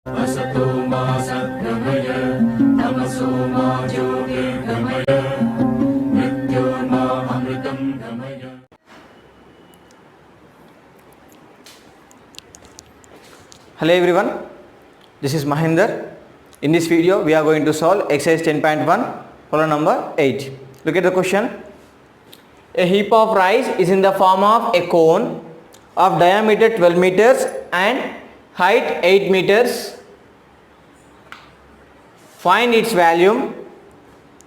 असतो मा सद्गमय तमसो मा ज्योतिर्गमय मृत्योर्मा अमृतं गमय. Hello everyone, this is Mahinder. In this video we are going to solve exercise 10.1 problem number 8. Look at the question. A heap of rice is in the form of a cone of diameter 12 meters and height 8 meters. Find its volume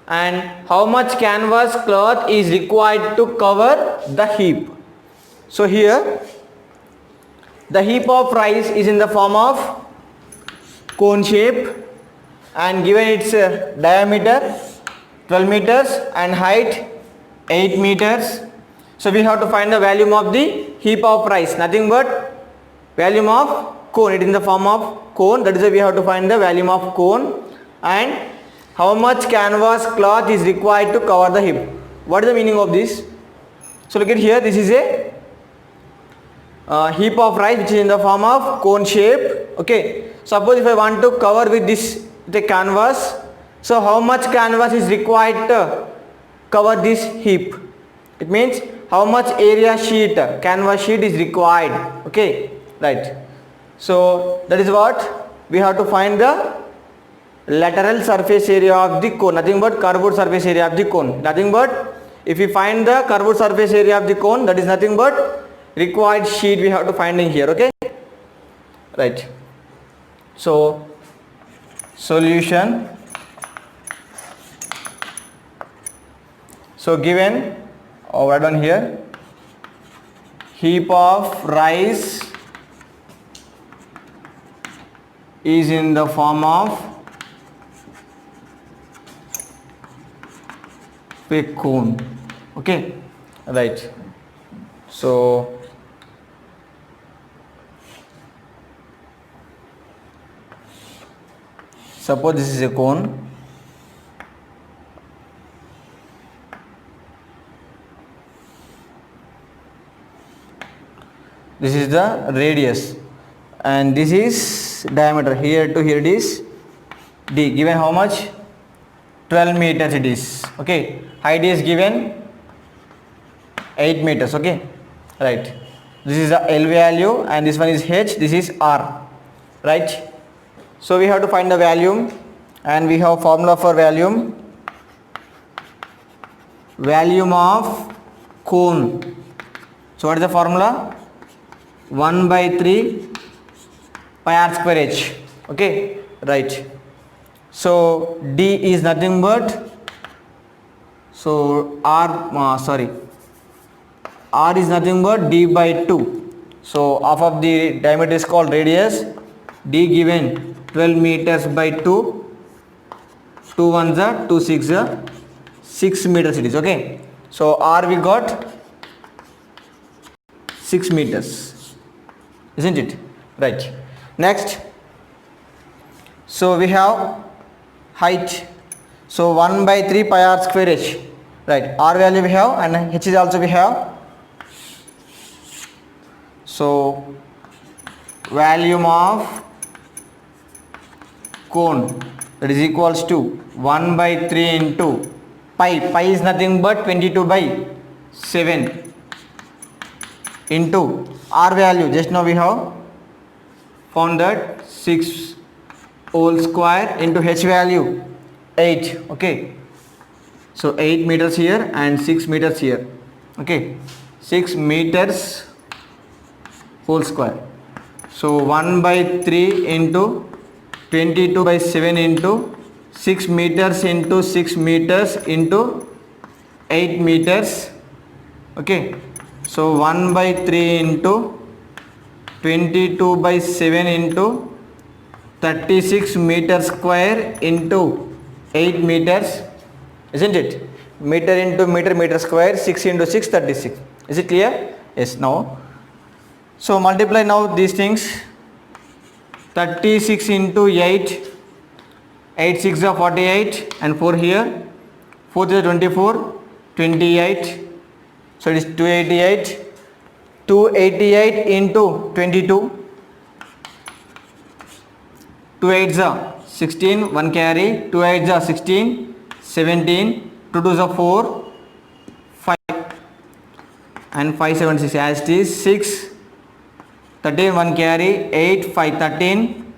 and how much canvas cloth is required to cover the heap. So here the heap of rice is in the form of cone shape and given its diameter 12 meters and height 8 meters. So we have to find the volume of the heap of rice, nothing but volume of cone. It is in the form of cone, that is why we have to find the volume of cone and how much canvas cloth is required to cover the heap. What is the meaning of this? So look at here, this is a heap of rice which is in the form of cone shape. Okay, suppose if I want to cover with this the canvas, so how much canvas is required to cover this heap? It means how much area sheet, canvas sheet is required. Okay, right. So that is what we have to find the lateral surface area of the cone, nothing but curved surface area of the cone. Nothing but if we find the curved surface area of the cone, that is nothing but required sheet we have to find in here. Okay, right. So solution. So given write down here, heap of rice is in the form of a cone. Okay, right. So suppose this is a cone. This is the radius and this is diameter. Here to here it is d. Given how much? 12 meters it is. Okay, height is given 8 meters. Okay, right. This is the L value and this one is H, this is R, right. So we have to find the volume and we have formula for volume. Volume of cone. So what is the formula? 1 by 3 pi r square h. Okay, right. So d is nothing but, so r is nothing but d by 2. So half of the diameter is called radius. D given 12 meters by 2. 2 ones are 2 6 are 6 meters it is. Okay, so r we got 6 meters, isn't it? Right. Next, so we have height. So 1 by 3 pi r square h. Right. R value we have and h is also we have. So volume of cone, that is equals to 1 by 3 into pi. Pi is nothing but 22 by 7 into r value. Just now we have found that 6 whole square into h value 8. Okay, so 8 meters here and 6 meters here. Okay, 6 meters whole square. So 1 by 3 into 22 by 7 into 6 meters into 6 meters into 8 meters. Okay, so 1 by 3 into 22 by 7 into 36 meters square into 8 meters, isn't it? Meter into meter, meter square, 6 into 6, 36. Is it clear? Yes. Now, so multiply now these things. 36 into 8, 8 6 are 48 and 4 here, 4 is 24, 28. So it is 288. 288 into 22, 2 8s are 16, 1 carry, 2 8s are 16, 17, 2 2s are 4, 5 and 5 7 6 as it is 6, 13, 1 carry, 8, 5, 13,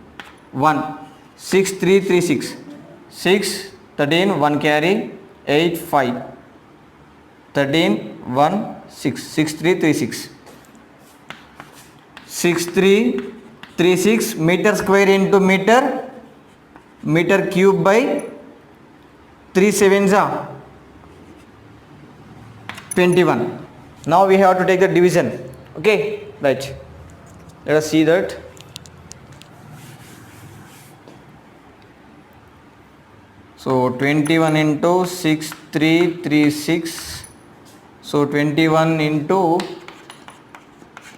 1, 6 3 3 6, 6, 13, 1 carry, 8, 5, 13, 1, 6, 6 3 3 6, 6 3 3 6 meter square into meter, meter cube by 3 7s are 21. Now we have to take the division. Okay, right, let us see that. So 21 into 6 3 3 6, so 21 into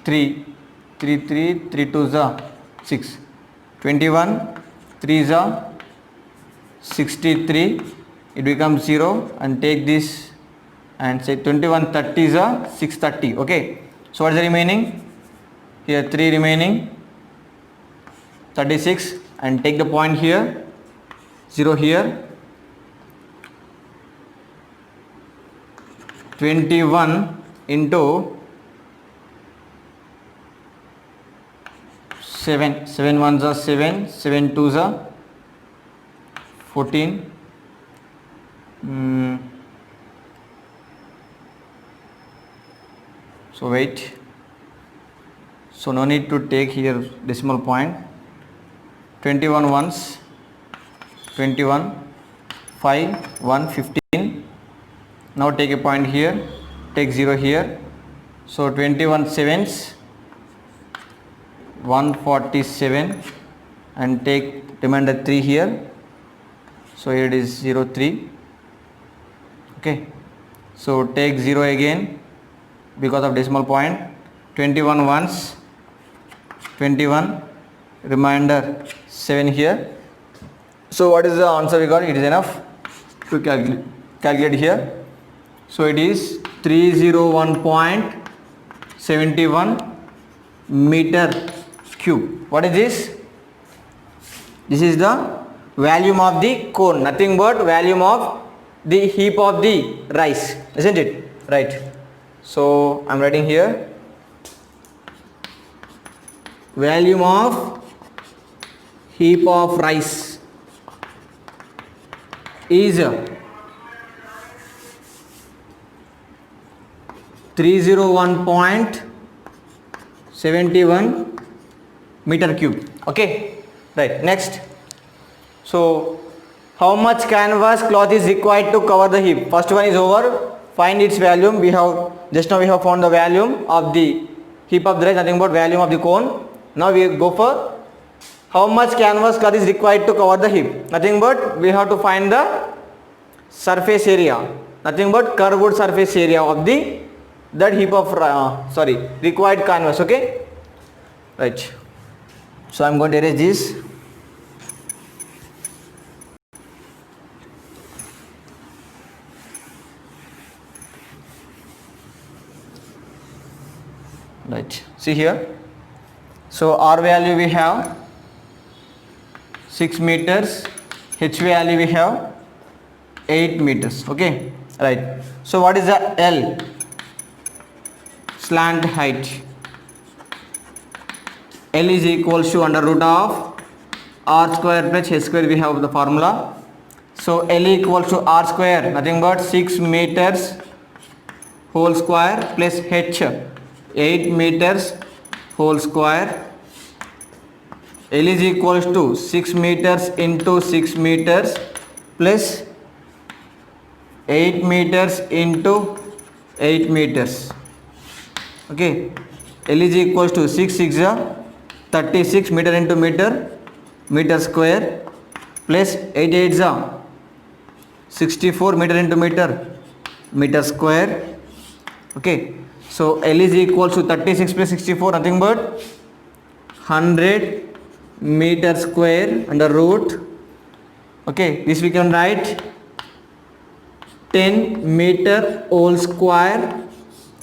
3 3 3 3 2s are 6, 21 3s are 63, it becomes 0 and take this and say 21 30s are 630. Okay, so what is the remaining? Here 3 remaining, 36 and take the point here, 0 here. 21 into 7, 7 1s are 7, 7 2s are 14, so wait, so no need to take here decimal point. 21 ones, 21, 5 1 15. Now take a point here, take 0 here, so 21 sevens, 147 and take remainder 3 here, so here it is 0 3. Okay, so take 0 again because of decimal point. 21 ones, 21, remainder 7 here. So what is the answer we got? It is enough to calculate here. So it is 301.71 meter cube. What is this? This is the volume of the cone, nothing but volume of the heap of the rice, isn't it? Right. So I am writing here volume of heap of rice is 301.71 meter cube. Okay, right. Next, so how much canvas cloth is required to cover the heap? First one is over, find its volume. We have just now we have found the volume of the heap of the rice, nothing but volume of the cone. Now we go for how much canvas cloth is required to cover the heap, nothing but we have to find the surface area, nothing but curved surface area of the that heap of required canvas. Okay, right. So I am going to erase this. Right, see here, so R value we have 6 meters, H value we have 8 meters. Okay, right. So what is the L? Slant height. L is equals to under root of R square plus H square. We have the formula. So L equals to R square, nothing but 6 meters whole square plus H 8 meters whole square. L is equals to 6 meters into 6 meters plus 8 meters into 8 meters. Okay, L is equals to 6 6 36 meter into meter, meter square plus 8 8 64 meter into meter, meter square. Okay, so L is equals to 36 plus 64, nothing but 100 meter square under root. Okay, this we can write 10 meter whole square.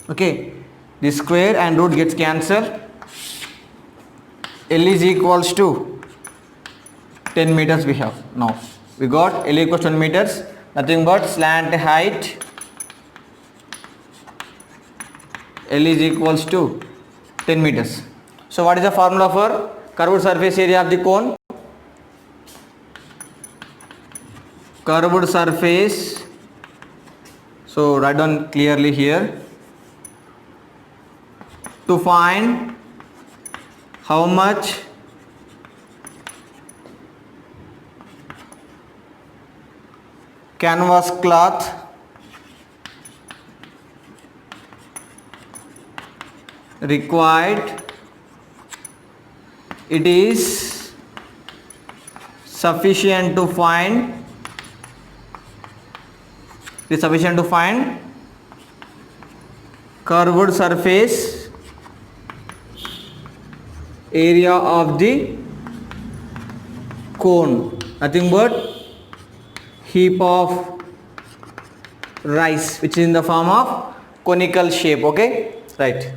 Okay, this square and root gets cancelled. L is equals to 10 meters we have. Now we got L equals 10 meters, nothing but slant height L is equals to 10 meters. So what is the formula for curved surface area of the cone? Curved surface, so write down clearly here. To find how much canvas cloth required, it is sufficient to find curved surface area of the cone, nothing but heap of rice which is in the form of conical shape. Okay, right.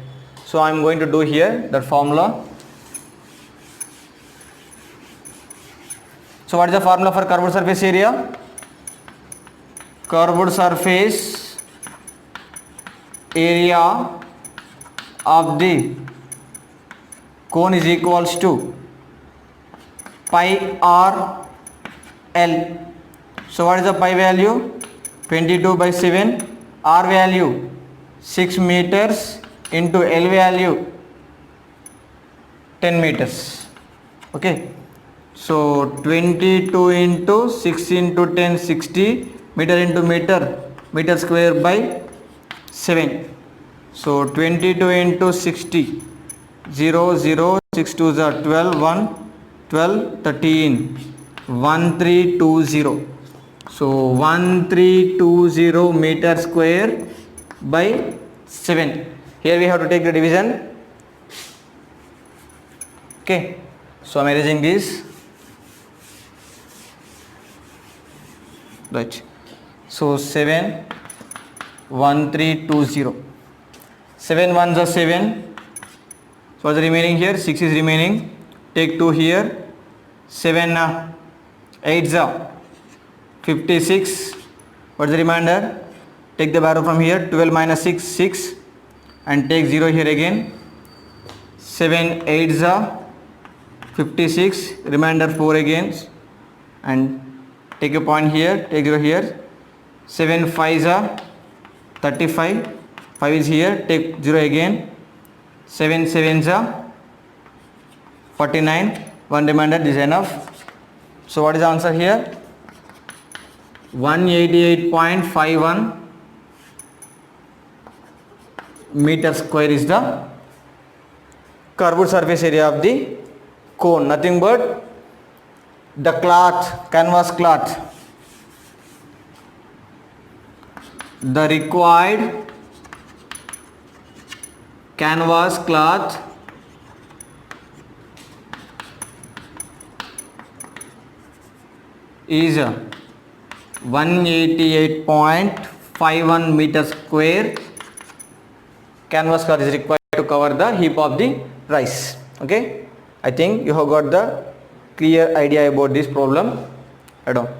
So I am going to do here that formula. So what is the formula for curved surface area? Curved surface area of the cone is equals to pi r L. So what is the pi value? 22 by 7. R value 6 meters into L value 10 meters. Okay, so 22 into 6 into 10, 60 meter into meter square by 7. So 22 into 60, 0 0 6 2 are 12, 1 12 13, 1320. So 1320 meter square by 7. Here we have to take the division. Okay, so I am erasing this. Right. So 7 1320. 7 ones are 7. So what's the remaining here? 6 is remaining. Take 2 here. 7 8s are 56. What's the remainder? Take the value from here. 12 minus 6 6 and take 0 here again. 7 8s are 56. Remainder 4 again and take a point here. Take 0 here. 7 5s are 35. 5 is here. Take 0 again. 7 7s are 49. One remainder, this is enough. So what is the answer here? 188.51 meter square is the curved surface area of the cone, nothing but the cloth, canvas cloth. The required canvas cloth is 188.51 meter square. Canvas cloth is required to cover the heap of the rice. Okay, I think you have got the clear idea about this problem. I don't.